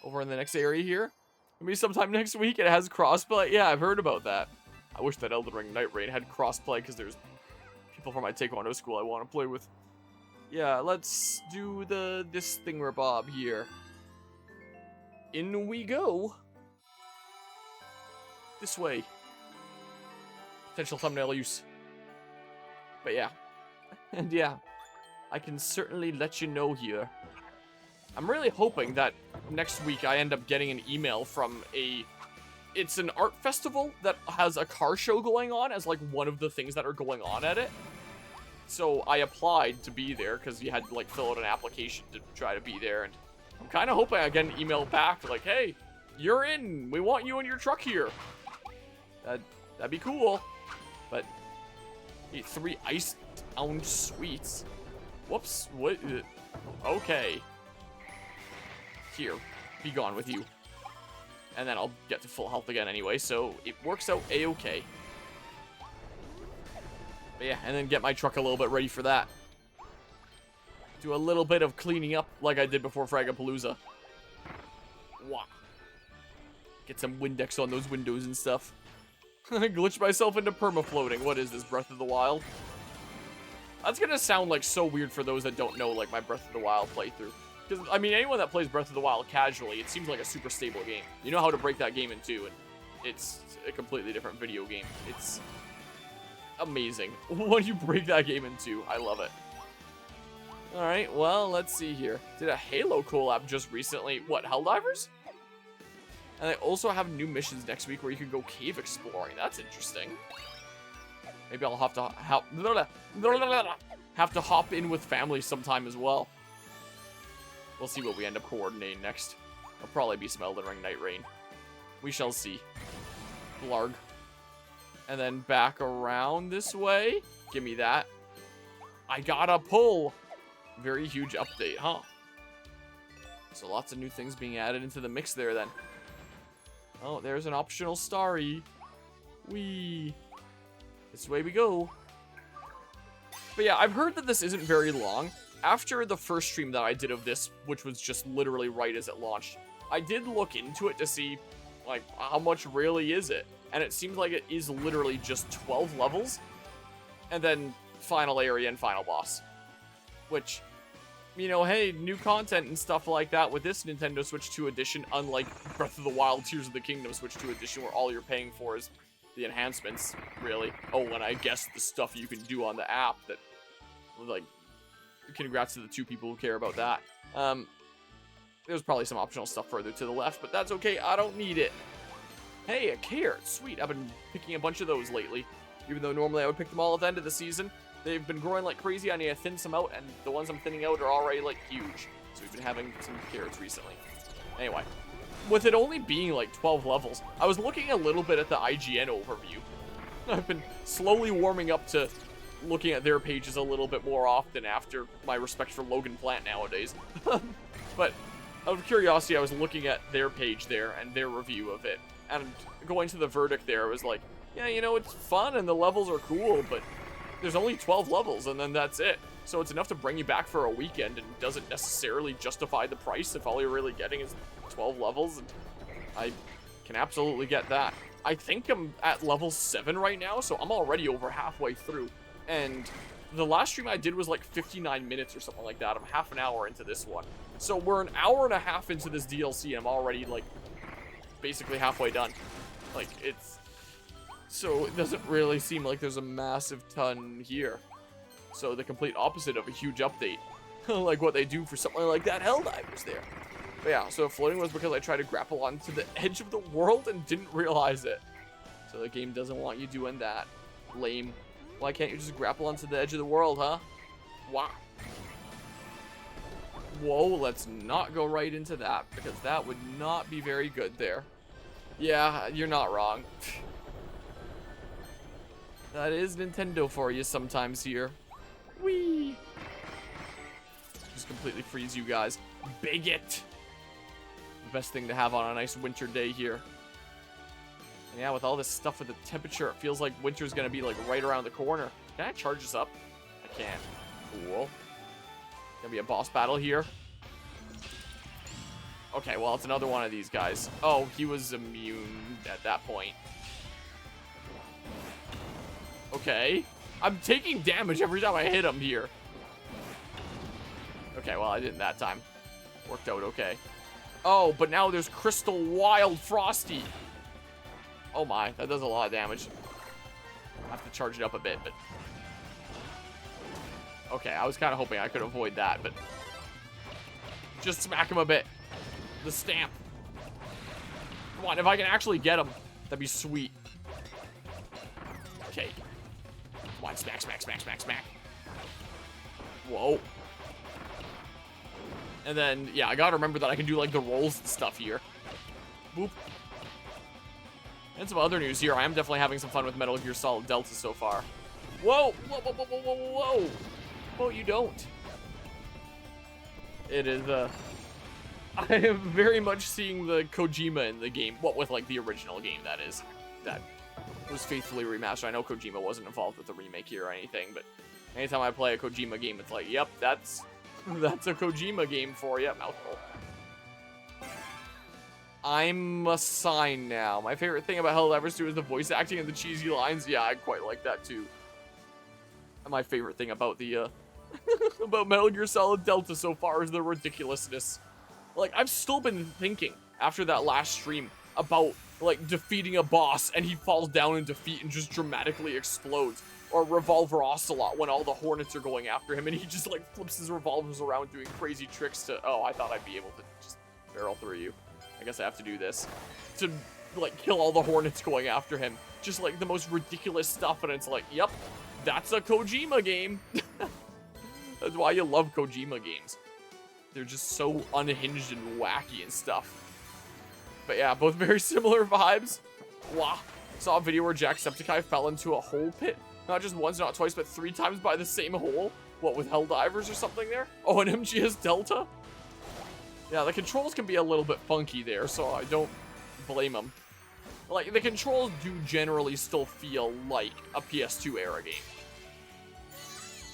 over in the next area here. Maybe sometime next week it has crossplay. Yeah, I've heard about that. I wish that Elden Ring Night Rain had crossplay because there's people from my Taekwondo school I want to play with. Yeah, let's do this thingamabob here. In we go. This way. Potential thumbnail use. But yeah. And yeah, I can certainly let you know here. I'm really hoping that next week I end up getting an email from it's an art festival that has a car show going on as like one of the things that are going on at it. So I applied to be there because you had to like fill out an application to try to be there, and I'm kind of hoping I get an email back like, hey, you're in, we want you in your truck here. That'd be cool. But 3 ice ounce sweets. Whoops, what? Okay. Here, be gone with you. And then I'll get to full health again anyway, so it works out a-okay. But yeah, and then get my truck a little bit ready for that. Do a little bit of cleaning up like I did before Fragapalooza. Wow. Get some Windex on those windows and stuff. Glitch myself into perma-floating. What is this, Breath of the Wild? That's gonna sound like so weird for those that don't know like my Breath of the Wild playthrough. Because, I mean, anyone that plays Breath of the Wild casually, it seems like a super stable game. You know how to break that game in two, and it's a completely different video game. It's amazing when you break that game in two. I love it. Alright, well, let's see here. Did a Halo collab just recently. What, Helldivers? And they also have new missions next week where you can go cave exploring. That's interesting. Maybe I'll have to hop in with family sometime as well. We'll see what we end up coordinating next. It'll probably be some Elden Ring Night Rain. We shall see. Blarg. And then back around this way. Give me that. I gotta pull. Very huge update, huh? So lots of new things being added into the mix there then. Oh, there's an optional starry. Whee. This way we go. But yeah, I've heard that this isn't very long. After the first stream that I did of this, which was just literally right as it launched, I did look into it to see, like, how much really is it? And it seems like it is literally just 12 levels, and then final area and final boss. Which, you know, hey, new content and stuff like that with this Nintendo Switch 2 edition, unlike Breath of the Wild Tears of the Kingdom Switch 2 edition, where all you're paying for is the enhancements, really. Oh, and I guess the stuff you can do on the app that, like, congrats to the 2 people who care about that. There's probably some optional stuff further to the left, but that's okay. I don't need it. Hey, a carrot. Sweet. I've been picking a bunch of those lately. Even though normally I would pick them all at the end of the season. They've been growing like crazy. I need to thin some out, and the ones I'm thinning out are already, like, huge. So we've been having some carrots recently. Anyway. With it only being, like, 12 levels, I was looking a little bit at the IGN overview. I've been slowly warming up to looking at their pages a little bit more often after my respect for Logan Plant nowadays. But out of curiosity, I was looking at their page there and their review of it. And going to the verdict there, it was like, yeah, you know, it's fun and the levels are cool, but there's only 12 levels and then that's it. So it's enough to bring you back for a weekend and doesn't necessarily justify the price if all you're really getting is 12 levels. And I can absolutely get that. I think I'm at level 7 right now, so I'm already over halfway through. And the last stream I did was like 59 minutes or something like that. I'm half an hour into this one. So we're an hour and a half into this DLC and I'm already like basically halfway done. Like it's... So it doesn't really seem like there's a massive ton here. So the complete opposite of a huge update. Like what they do for something like that Helldivers there. But yeah, so floating was because I tried to grapple onto the edge of the world and didn't realize it. So the game doesn't want you doing that. Lame. Why can't you just grapple onto the edge of the world, huh? Wow. Whoa, let's not go right into that, because that would not be very good there. Yeah, you're not wrong. That is Nintendo for you sometimes here. Whee! Just completely freeze you guys. Bigot! The best thing to have on a nice winter day here. And yeah, with all this stuff with the temperature, it feels like winter's gonna be like right around the corner. Can I charge this up? I can. Cool. Gonna be a boss battle here. Okay, well, it's another one of these guys. Oh, he was immune at that point. Okay. I'm taking damage every time I hit him here. Okay, well, I didn't that time. Worked out okay. Oh, but now there's Crystal Wild Frosty. Oh my, that does a lot of damage. I have to charge it up a bit, but... Okay, I was kind of hoping I could avoid that, but... Just smack him a bit. The stamp. Come on, if I can actually get him, that'd be sweet. Okay. Come on, smack, smack, smack, smack, smack. Whoa. And then, yeah, I gotta remember that I can do, like, the rolls and stuff here. Boop. And some other news here. I am definitely having some fun with Metal Gear Solid Delta so far. Whoa! Whoa, whoa, whoa, whoa, whoa, whoa! Oh, you don't. It is, I am very much seeing the Kojima in the game. What with, like, the original game, that is. That was faithfully remastered. I know Kojima wasn't involved with the remake here or anything, but anytime I play a Kojima game, it's like, yep, that's a Kojima game for you. Mouthful. I'm a sign now. My favorite thing about HAL Laboratory is the voice acting and the cheesy lines. Yeah, I quite like that too. And my favorite thing about the about Metal Gear Solid Delta so far is the ridiculousness. Like, I've still been thinking after that last stream about, like, defeating a boss and he falls down in defeat and just dramatically explodes. Or Revolver Ocelot when all the Hornets are going after him and he just, like, flips his revolvers around doing crazy tricks to... Oh, I thought I'd be able to just barrel through you. I guess I have to do this. To, like, kill all the Hornets going after him. Just, like, the most ridiculous stuff, and it's like, yep, that's a Kojima game. That's why you love Kojima games. They're just so unhinged and wacky and stuff. But yeah, both very similar vibes. Wow. Saw a video where Jacksepticeye fell into a hole pit. Not just once, not twice, but 3 times by the same hole. What, with Helldivers or something there? Oh, an MGS Delta? Yeah, the controls can be a little bit funky there, so I don't blame them. Like, the controls do generally still feel like a PS2 era game.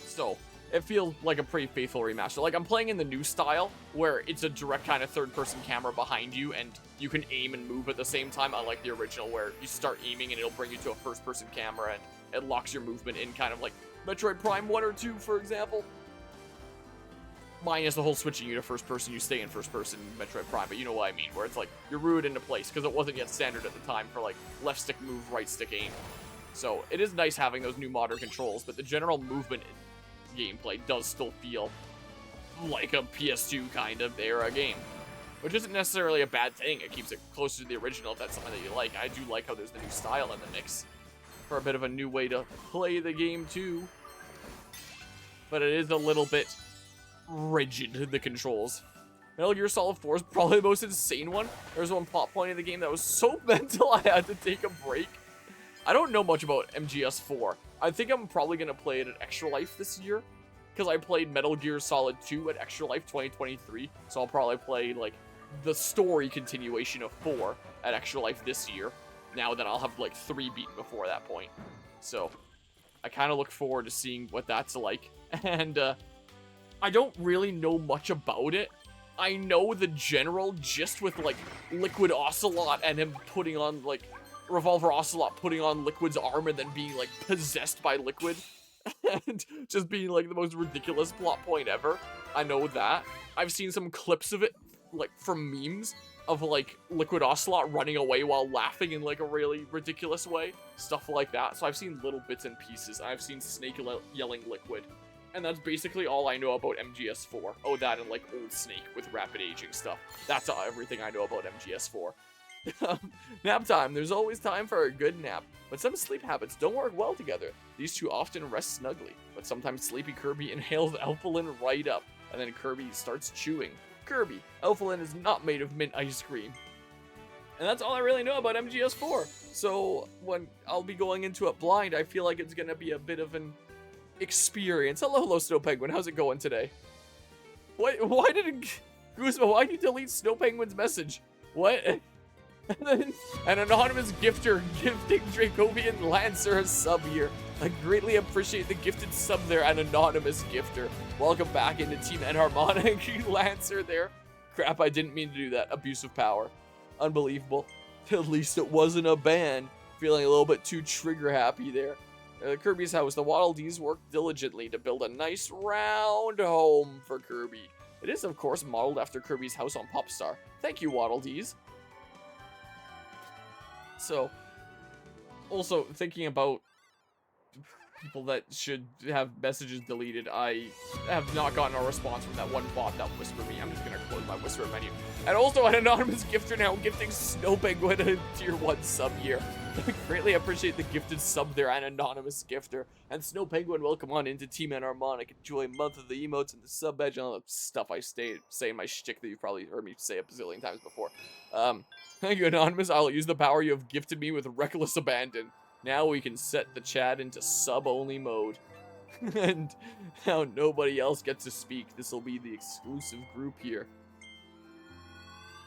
So, it feels like a pretty faithful remaster. Like, I'm playing in the new style, where it's a direct kind of third-person camera behind you, and you can aim and move at the same time, unlike the original, where you start aiming and it'll bring you to a first-person camera, and it locks your movement in, kind of like Metroid Prime 1 or 2, for example. Minus the whole switching you to first person, you stay in first person in Metroid Prime, but you know what I mean, where it's like, you're rooted into place, because it wasn't yet standard at the time for like, left stick move, right stick aim. So, it is nice having those new modern controls, but the general movement gameplay does still feel like a PS2 kind of era game. Which isn't necessarily a bad thing, it keeps it closer to the original if that's something that you like. I do like how there's the new style in the mix. For a bit of a new way to play the game too. But it is a little bit rigid, the controls. Metal Gear Solid 4 is probably the most insane one. There's one plot point in the game that was so mental I had to take a break. I don't know much about MGS4. I think I'm probably going to play it at Extra Life this year. Because I played Metal Gear Solid 2 at Extra Life 2023. So I'll probably play, like, the story continuation of 4 at Extra Life this year. Now that I'll have, like, 3 beaten before that point. So, I kind of look forward to seeing what that's like. And, I don't really know much about it. I know the general gist with, like, Liquid Ocelot and him putting on, like, Revolver Ocelot putting on Liquid's arm and then being, like, possessed by Liquid. And just being, like, the most ridiculous plot point ever. I know that. I've seen some clips of it, like, from memes of, like, Liquid Ocelot running away while laughing in, like, a really ridiculous way. Stuff like that. So I've seen little bits and pieces. I've seen Snake yelling Liquid. And that's basically all I know about MGS4. Oh, that and, like, old Snake with rapid aging stuff. That's everything I know about MGS4. Nap time. There's always time for a good nap. But some sleep habits don't work well together. These two often rest snugly. But sometimes sleepy Kirby inhales Alphalin right up. And then Kirby starts chewing. Kirby, Alphalin is not made of mint ice cream. And that's all I really know about MGS4. So when I'll be going into it blind, I feel like it's going to be a bit of an experience. Hello, Snow Penguin. How's it going today? What? Why did it... Guzma, why did you delete Snow Penguin's message? What? And then an anonymous gifter gifting Dracovian Lancer a sub here. I greatly appreciate the gifted sub there, an anonymous gifter. Welcome back into Team Enharmonic Lancer there. Crap, I didn't mean to do that. Abuse of power. Unbelievable. At least it wasn't a ban. Feeling a little bit too trigger happy there. Kirby's house. The Waddle Dees worked diligently to build a nice round home for Kirby. It is, of course, modeled after Kirby's house on Popstar. Thank you, Waddle Dees. So, also thinking about people that should have messages deleted, I have not gotten a response from that one bot that whispered me. I'm just gonna close my whisper menu. And also an anonymous gifter now gifting Snow Penguin a tier 1 sub here. I greatly appreciate the gifted sub there, an anonymous gifter. And Snow Penguin, welcome on into Team Enharmonic. Enjoy month of the emotes and the sub badge and all the stuff I say in my shtick that you've probably heard me say a bazillion times before. Thank you, Anonymous. I'll use the power you have gifted me with reckless abandon. Now we can set the chat into sub-only mode. And now nobody else gets to speak. This will be the exclusive group here.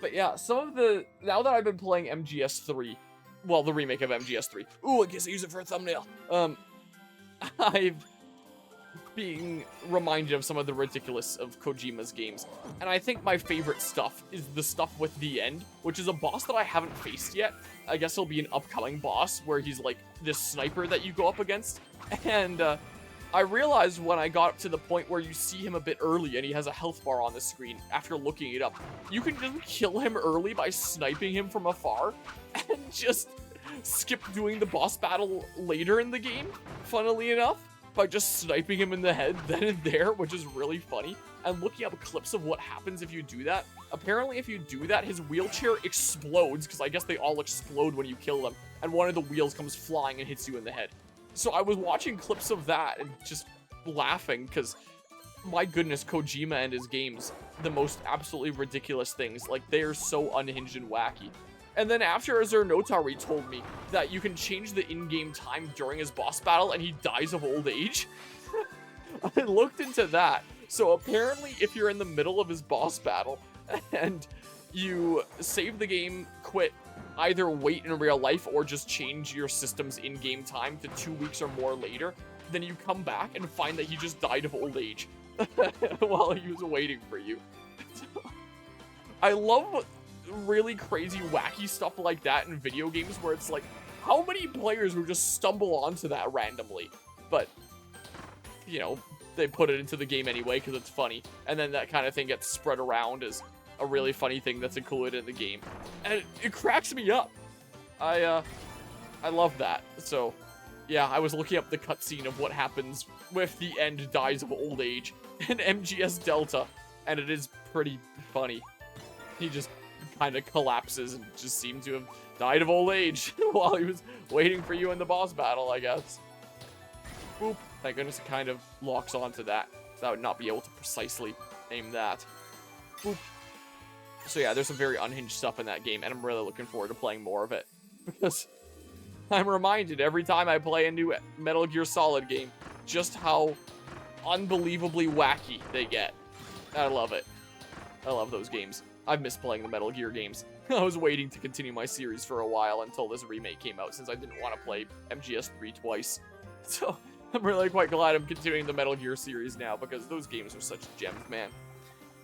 But yeah, now that I've been playing MGS3, well, the remake of MGS3. Ooh, I guess I use it for a thumbnail. I've being reminded of some of the ridiculous of Kojima's games. And I think my favorite stuff is the stuff with the end, which is a boss that I haven't faced yet. I guess he'll be an upcoming boss where he's like this sniper that you go up against. And I realized when I got up to the point where you see him a bit early and he has a health bar on the screen after looking it up, you can just kill him early by sniping him from afar and just skip doing the boss battle later in the game, funnily enough, by just sniping him in the head then and there, which is really funny. And looking up clips of what happens if you do that, apparently if you do that, his wheelchair explodes, because I guess they all explode when you kill them, and one of the wheels comes flying and hits you in the head. So I was watching clips of that and just laughing, because my goodness, Kojima and his games, the most absolutely ridiculous things. Like, they are so unhinged and wacky. And then after Azur Notari told me that you can change the in-game time during his boss battle and he dies of old age, I looked into that. So apparently if you're in the middle of his boss battle and you save the game, quit, either wait in real life or just change your system's in-game time to 2 weeks or more later, then you come back and find that he just died of old age while he was waiting for you. I love really crazy, wacky stuff like that in video games where it's like, how many players would just stumble onto that randomly? But, you know, they put it into the game anyway because it's funny. And then that kind of thing gets spread around as a really funny thing that's included in the game. And it cracks me up. I love that. So, yeah, I was looking up the cutscene of what happens with the end dies of old age in MGS Delta. And it is pretty funny. He just kind of collapses and just seemed to have died of old age while he was waiting for you in the boss battle, I guess. Boop. Thank goodness it kind of locks onto that. So I would not be able to precisely aim that. Boop. So yeah, there's some very unhinged stuff in that game, and I'm really looking forward to playing more of it. Because I'm reminded every time I play a new Metal Gear Solid game, just how unbelievably wacky they get. I love it. I love those games. I've missed playing the Metal Gear games. I was waiting to continue my series for a while until this remake came out, since I didn't want to play MGS3 twice. So I'm really quite glad I'm continuing the Metal Gear series now, because those games are such gems, man.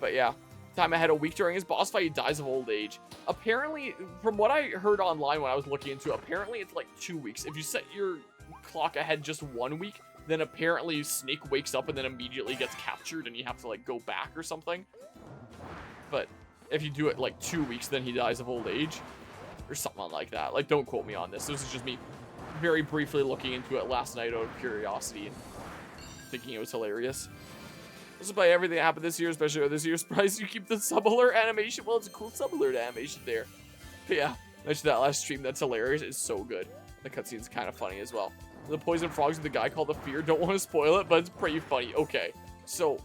But yeah, time ahead a week during his boss fight, he dies of old age. Apparently, from what I heard online when I was looking into it, apparently it's like 2 weeks. If you set your clock ahead just 1 week, then apparently Snake wakes up and then immediately gets captured and you have to like go back or something. But if you do it like 2 weeks, then he dies of old age or something like that. Like, don't quote me on this. This is just me very briefly looking into it last night out of curiosity and thinking it was hilarious. This is by everything that happened this year, especially this year's prize. You keep the sub alert animation. Well, it's a cool sub alert animation there. But yeah, mentioned that last stream. That's hilarious. It's so good. The cutscene's kind of funny as well. The poison frogs with the guy called the Fear. Don't want to spoil it, but it's pretty funny. Okay, so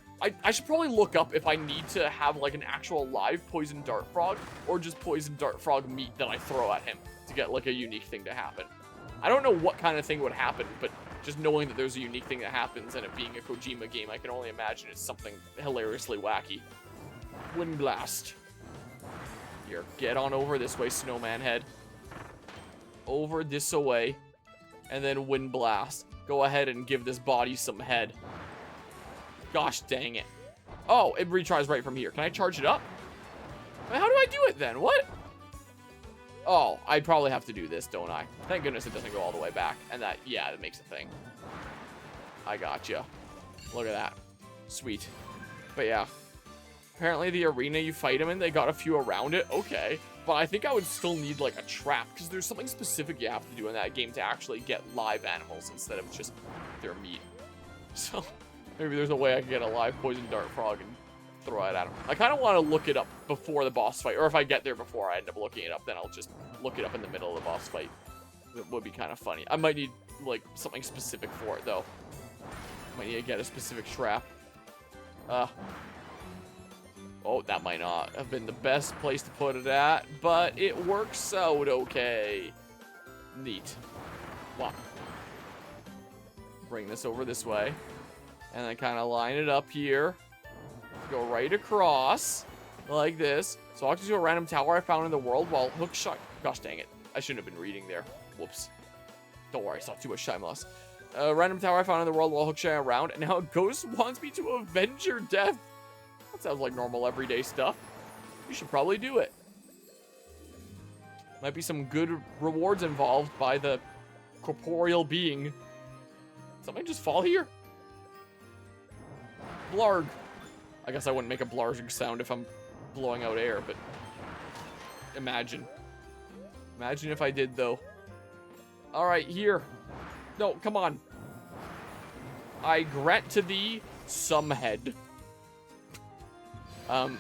I should probably look up if I need to have like an actual live poison dart frog or just poison dart frog meat that I throw at him to get like a unique thing to happen. I don't know what kind of thing would happen, but just knowing that there's a unique thing that happens and it being a Kojima game, I can only imagine it's something hilariously wacky. Wind Blast. Here, get on over this way, Snowman Head. Over this away. And then Wind Blast. Go ahead and give this body some head. Gosh dang it. Oh, it retries right from here. Can I charge it up? I do it then? What? Oh, I'd probably have to do this, don't I? Thank goodness it doesn't go all the way back. And that, yeah, that makes a thing. I gotcha. Look at that. Sweet. But yeah. Apparently the arena you fight them in, they got a few around it. Okay. But I think I would still need, like, a trap. Because there's something specific you have to do in that game to actually get live animals instead of just their meat. So, maybe there's a way I can get a live poison dart frog and throw it at him. I kind of want to look it up before the boss fight. Or if I get there before I end up looking it up, then I'll just look it up in the middle of the boss fight. It would be kind of funny. I might need, like, something specific for it, though. Might need to get a specific trap. Oh, that might not have been the best place to put it at, but it works out okay. Neat. Wow. Bring this over this way. And then kind of line it up here. Go right across. Like this. So I'll to a random tower I found in the world while hook shot. Gosh dang it. I shouldn't have been reading there. Whoops. Don't worry, it's not too much time loss. Random tower I found in the world while hook shotting around, and now a ghost wants me to avenge your death. That sounds like normal everyday stuff. You should probably do it. Might be some good rewards involved by the corporeal being. Something just fall here? Blarg. I guess I wouldn't make a blarging sound if I'm blowing out air, but imagine. Imagine if I did, though. All right, here. No, come on. I grant to thee some head. Oh,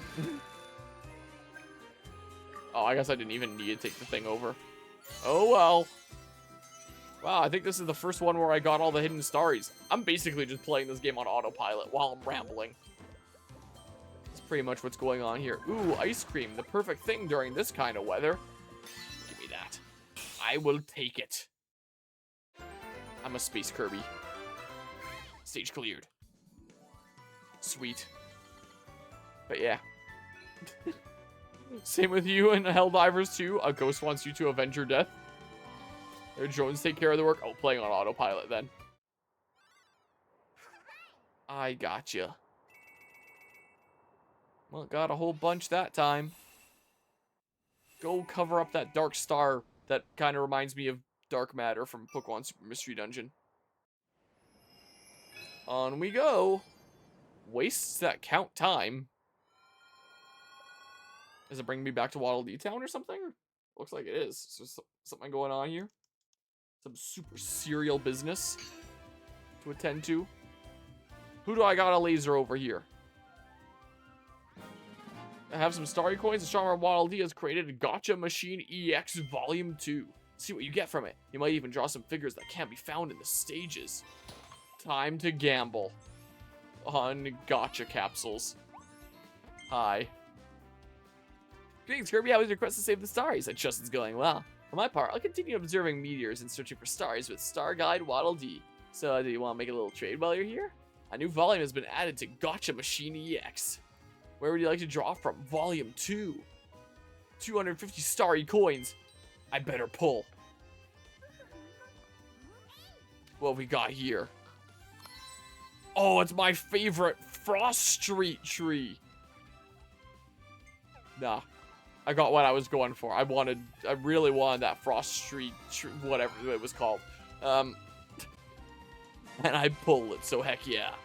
I guess I didn't even need to take the thing over. Oh, well. Wow, I think this is the first one where I got all the hidden starries. I'm basically just playing this game on autopilot while I'm rambling. That's pretty much what's going on here. Ooh, ice cream. The perfect thing during this kind of weather. Give me that. I will take it. I'm a space Kirby. Stage cleared. Sweet. But yeah. Same with you and Helldivers 2. A ghost wants you to avenge your death. Their drones take care of the work. Oh, playing on autopilot then. I gotcha. Well, got a whole bunch that time. Go cover up that dark star that kind of reminds me of dark matter from Pokemon Super Mystery Dungeon. On we go. Wastes that count time. Is it bringing me back to Waddle Dee Town or something? Looks like it is. So something going on here. Some super serial business to attend to. Who do I got a laser over here? I have some starry coins. The Charmer Waddle Dee has created a Gotcha Machine EX Volume 2. See what you get from it. You might even draw some figures that can't be found in the stages. Time to gamble on Gotcha capsules. Hi. Greetings, Kirby. How was your quest to save the stars? I trust it's going well. For my part, I'll continue observing meteors and searching for stars with Star Guide Waddle Dee. So, do you want to make a little trade while you're here? A new volume has been added to Gotcha Machine EX. Where would you like to draw from? Volume 2. 250 starry coins. I better pull. What we got here? Oh, it's my favorite Frost Street tree. Nah. I got what I was going for. I really wanted that Frost Street whatever it was called. And I pulled it, so heck yeah.